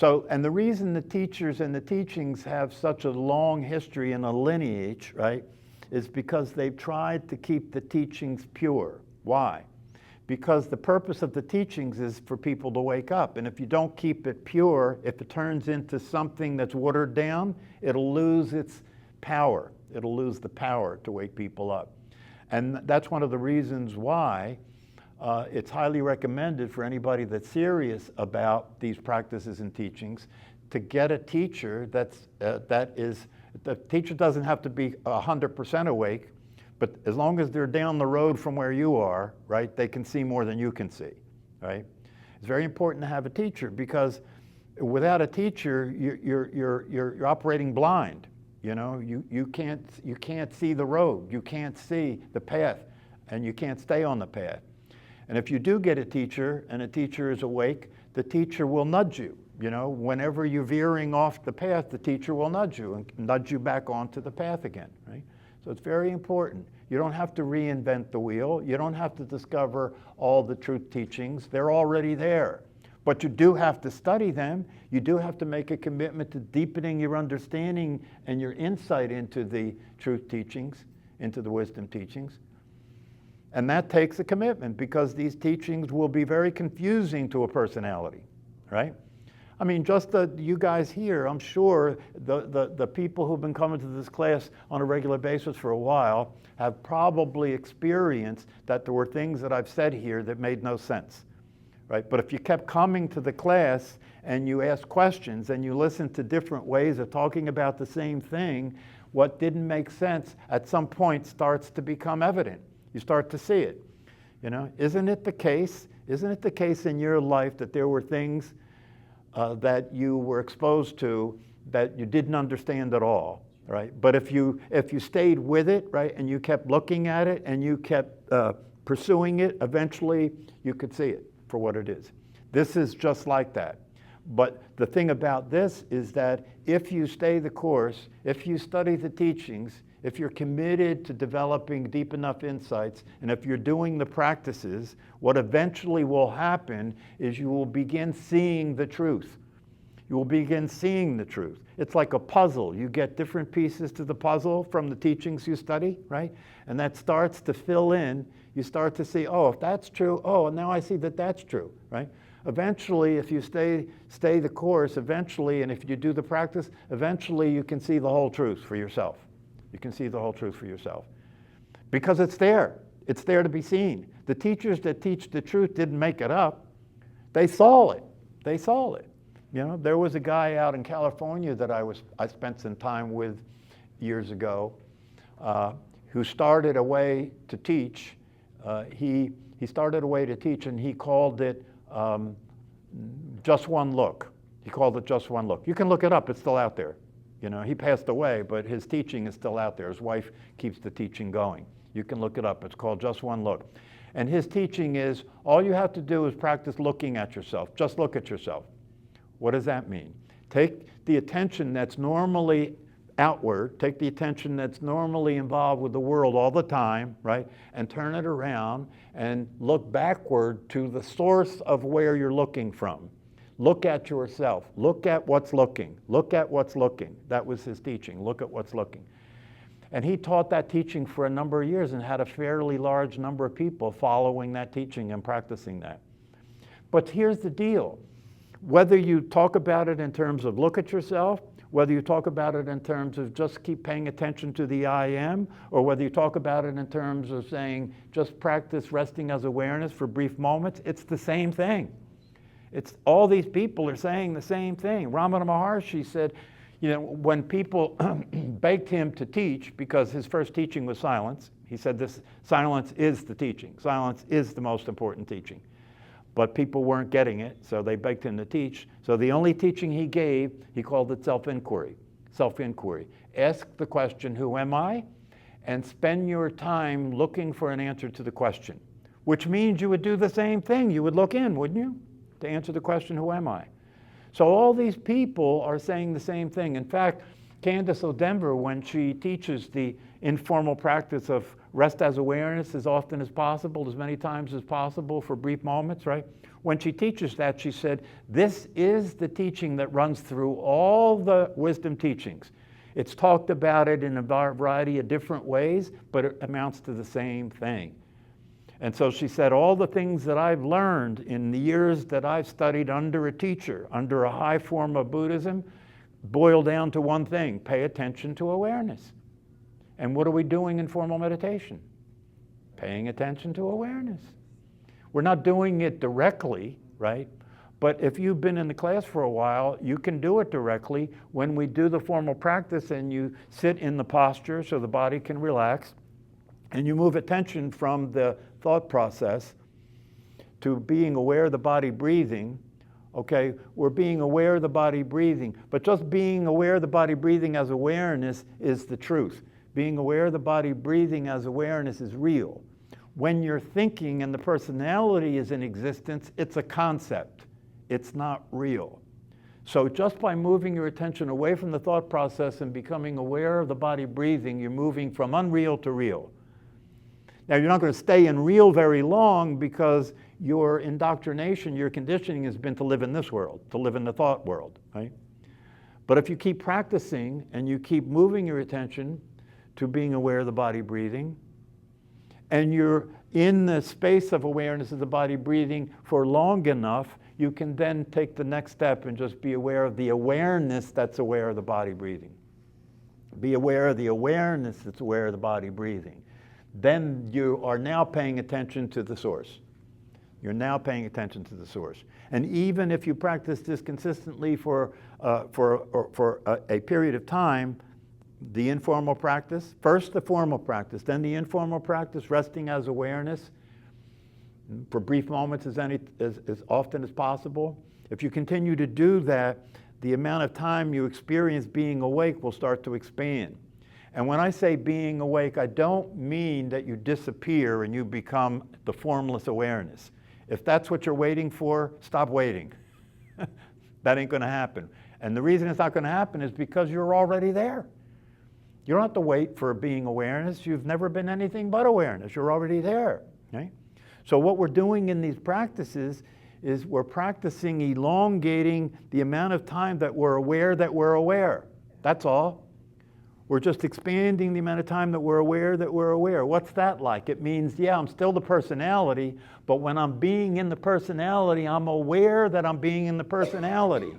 So, and the reason the teachers and the teachings have such a long history and a lineage, right, is because they've tried to keep the teachings pure. Why? Because the purpose of the teachings is for people to wake up. And if you don't keep it pure, if it turns into something that's watered down, it'll lose its power. It'll lose the power to wake people up. And that's one of the reasons why it's highly recommended for anybody that's serious about these practices and teachings to get a teacher the teacher doesn't have to be 100% awake, but as long as they're down the road from where you are, right, they can see more than you can see, right? It's very important to have a teacher because without a teacher, you're operating blind. You know, you can't see the road, you can't see the path, and you can't stay on the path. And if you do get a teacher and a teacher is awake, the teacher will nudge you. You know, whenever you're veering off the path, the teacher will nudge you and nudge you back onto the path again, right? So it's very important. You don't have to reinvent the wheel. You don't have to discover all the truth teachings. They're already there. But you do have to study them. You do have to make a commitment to deepening your understanding and your insight into the truth teachings, into the wisdom teachings. And that takes a commitment because these teachings will be very confusing to a personality, right? I mean, just you guys here, I'm sure the people who've been coming to this class on a regular basis for a while have probably experienced that there were things that I've said here that made no sense, right? But if you kept coming to the class and you asked questions and you listened to different ways of talking about the same thing, what didn't make sense at some point starts to become evident. You start to see it. You know, isn't it the case in your life that there were things that you were exposed to that you didn't understand at all, right? But if you stayed with it, right, and you kept looking at it and you kept pursuing it, eventually you could see it for what it is. This is just like that. But the thing about this is that if you stay the course, if you study the teachings, if you're committed to developing deep enough insights, and if you're doing the practices, what eventually will happen is you will begin seeing the truth. You will begin seeing the truth. It's like a puzzle. You get different pieces to the puzzle from the teachings you study, right? And that starts to fill in. You start to see, oh, if that's true, oh, now I see that that's true, right? Eventually, if you stay the course, eventually, and if you do the practice, eventually you can see the whole truth for yourself. You can see the whole truth for yourself. Because it's there. It's there to be seen. The teachers that teach the truth didn't make it up. They saw it. They saw it. You know, there was a guy out in California that I spent some time with years ago who started a way to teach. He started a way to teach and he called it Just One Look. He called it Just One Look. You can look it up. It's still out there. You know, he passed away, but his teaching is still out there. His wife keeps the teaching going. You can look it up. It's called Just One Look. And his teaching is, all you have to do is practice looking at yourself. Just look at yourself. What does that mean? Take the attention that's normally outward, take the attention that's normally involved with the world all the time, right? And turn it around and look backward to the source of where you're looking from. Look at yourself. Look at what's looking. Look at what's looking. That was his teaching. Look at what's looking. And he taught that teaching for a number of years and had a fairly large number of people following that teaching and practicing that. But here's the deal. Whether you talk about it in terms of look at yourself, whether you talk about it in terms of just keep paying attention to the I am, or whether you talk about it in terms of saying just practice resting as awareness for brief moments, it's the same thing. It's all these people are saying the same thing. Ramana Maharshi said, you know, when people begged him to teach, because his first teaching was silence, he said this, silence is the teaching. Silence is the most important teaching. But people weren't getting it, so they begged him to teach. So the only teaching he gave, he called it self-inquiry. Self-inquiry. Ask the question, who am I? And spend your time looking for an answer to the question, which means you would do the same thing. You would look in, wouldn't you? To answer the question, who am I? So all these people are saying the same thing. In fact, Candace O'Denver, when she teaches the informal practice of Rest as awareness as often as possible, as many times as possible for brief moments, right? When she teaches that, she said, this is the teaching that runs through all the wisdom teachings. It's talked about it in a variety of different ways, but it amounts to the same thing. And so she said, all the things that I've learned in the years that I've studied under a teacher, under a high form of Buddhism, boil down to one thing: pay attention to awareness. And what are we doing in formal meditation? Paying attention to awareness. We're not doing it directly, right? But if you've been in the class for a while, you can do it directly when we do the formal practice and you sit in the posture so the body can relax, and you move attention from the thought process to being aware of the body breathing. Okay, we're being aware of the body breathing, but just being aware of the body breathing as awareness is the truth. Being aware of the body breathing as awareness is real. When you're thinking and the personality is in existence, it's a concept. It's not real. So just by moving your attention away from the thought process and becoming aware of the body breathing, you're moving from unreal to real. Now, you're not going to stay in real very long because your indoctrination, your conditioning has been to live in this world, to live in the thought world, right? But if you keep practicing and you keep moving your attention to being aware of the body breathing, and you're in the space of awareness of the body breathing for long enough, you can then take the next step and just be aware of the awareness that's aware of the body breathing. Be aware of the awareness that's aware of the body breathing. Then you are now paying attention to the source. You're now paying attention to the source. And even if you practice this consistently for a period of time, the informal practice, first the formal practice, then the informal practice, resting as awareness for brief moments as often as possible. If you continue to do that, the amount of time you experience being awake will start to expand. And when I say being awake, I don't mean that you disappear and you become the formless awareness. If that's what you're waiting for, stop waiting. That ain't going to happen. And the reason it's not going to happen is because you're already there. You don't have to wait for being awareness. You've never been anything but awareness. You're already there. Okay? So what we're doing in these practices is we're practicing elongating the amount of time that we're aware that we're aware. That's all. We're just expanding the amount of time that we're aware that we're aware. What's that like? It means, yeah, I'm still the personality, but when I'm being in the personality, I'm aware that I'm being in the personality.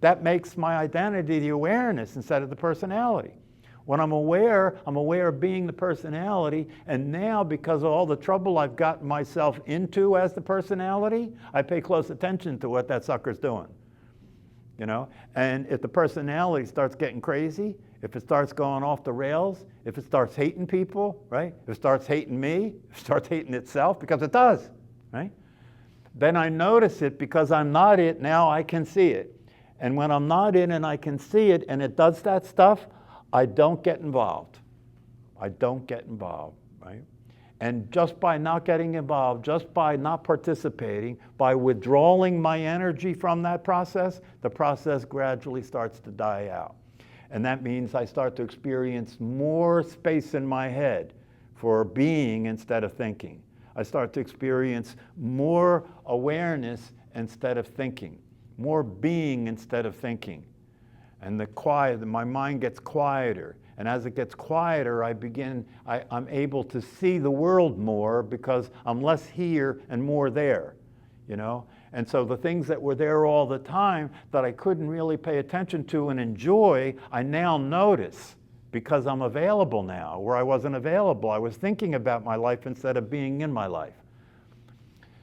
That makes my identity the awareness instead of the personality. When I'm aware of being the personality, and now because of all the trouble I've gotten myself into as the personality, I pay close attention to what that sucker's doing. You know? And if the personality starts getting crazy, if it starts going off the rails, if it starts hating people, right? If it starts hating me, if it starts hating itself, because it does, right? Then I notice it because I'm not it, now I can see it. And when I'm not in and I can see it and it does that stuff, I don't get involved. I don't get involved, right? And just by not getting involved, just by not participating, by withdrawing my energy from that process, the process gradually starts to die out. And that means I start to experience more space in my head for being instead of thinking. I start to experience more awareness instead of thinking, more being instead of thinking. And my mind gets quieter. And as it gets quieter, I'm able to see the world more because I'm less here and more there, you know? And so the things that were there all the time that I couldn't really pay attention to and enjoy, I now notice because I'm available now. Where I wasn't available, I was thinking about my life instead of being in my life.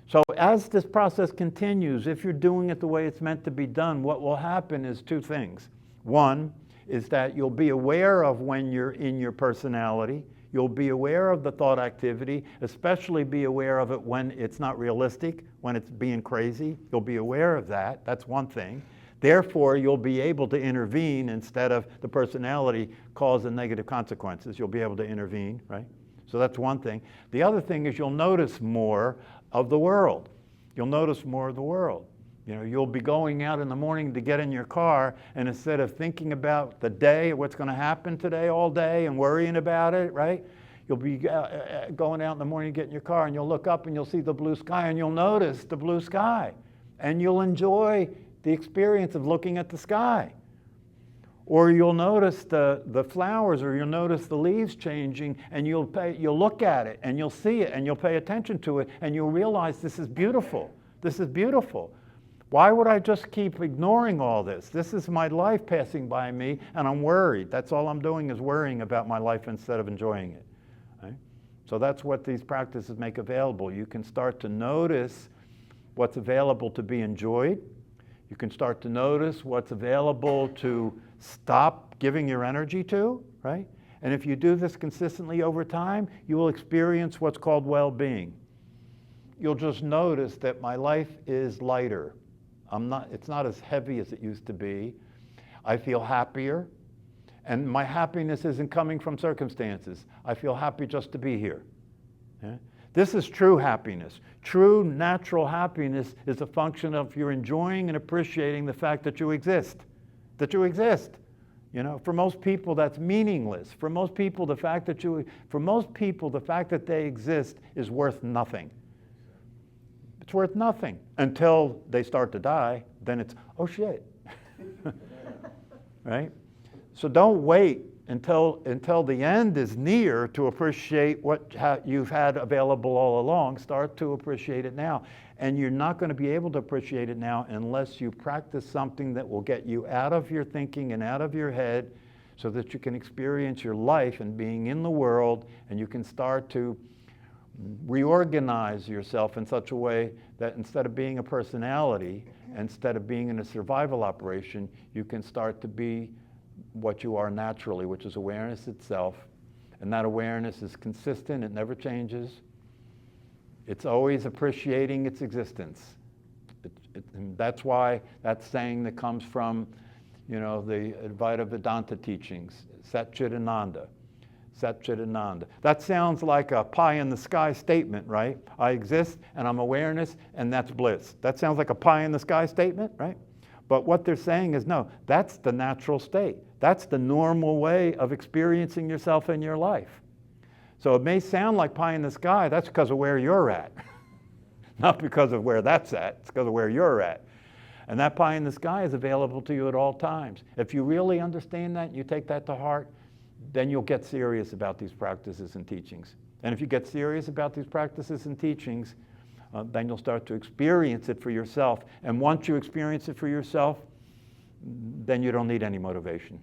So as this process continues, if you're doing it the way it's meant to be done, what will happen is two things. One is that you'll be aware of when you're in your personality. You'll be aware of the thought activity, especially be aware of it when it's not realistic, when it's being crazy. You'll be aware of that. That's one thing. Therefore, you'll be able to intervene instead of the personality causing negative consequences. You'll be able to intervene, right? So that's one thing. The other thing is you'll notice more of the world. You'll notice more of the world. You know, you'll be going out in the morning to get in your car, and instead of thinking about the day, what's going to happen today all day and worrying about it, right? You'll be going out in the morning, get in your car, and you'll look up and you'll see the blue sky, and you'll notice the blue sky. And you'll enjoy the experience of looking at the sky. Or you'll notice the flowers, or you'll notice the leaves changing, and you'll look at it, and you'll see it, and you'll pay attention to it, and you'll realize this is beautiful. This is beautiful. Why would I just keep ignoring all this? This is my life passing by me, and I'm worried. That's all I'm doing is worrying about my life instead of enjoying it. Right? So that's what these practices make available. You can start to notice what's available to be enjoyed. You can start to notice what's available to stop giving your energy to, right? And if you do this consistently over time, you will experience what's called well-being. You'll just notice that my life is lighter. It's not as heavy as it used to be. I feel happier, and my happiness isn't coming from circumstances. I feel happy just to be here. Yeah? This is true happiness. True natural happiness is a function of you're enjoying and appreciating the fact that you exist. That you exist. You know, for most people that's meaningless. For most people the fact that they exist is worth nothing. It's worth nothing until they start to die. Then it's, oh shit. Right? So don't wait until the end is near to appreciate what you've had available all along. Start to appreciate it now. And you're not going to be able to appreciate it now unless you practice something that will get you out of your thinking and out of your head so that you can experience your life and being in the world, and you can start to reorganize yourself in such a way that instead of being a personality, instead of being in a survival operation, you can start to be what you are naturally, which is awareness itself. And that awareness is consistent, it never changes. It's always appreciating its existence. And that's why that saying that comes from, you know, the Advaita Vedanta teachings, Satchidananda. Satchidananda. That sounds like a pie in the sky statement, right? I exist and I'm awareness and that's bliss. That sounds like a pie in the sky statement, right? But what they're saying is, no, that's the natural state. That's the normal way of experiencing yourself in your life. So it may sound like pie in the sky, that's because of where you're at. Not because of where that's at, it's because of where you're at. And that pie in the sky is available to you at all times. If you really understand that, and you take that to heart, then you'll get serious about these practices and teachings. And if you get serious about these practices and teachings, then you'll start to experience it for yourself. And once you experience it for yourself, then you don't need any motivation.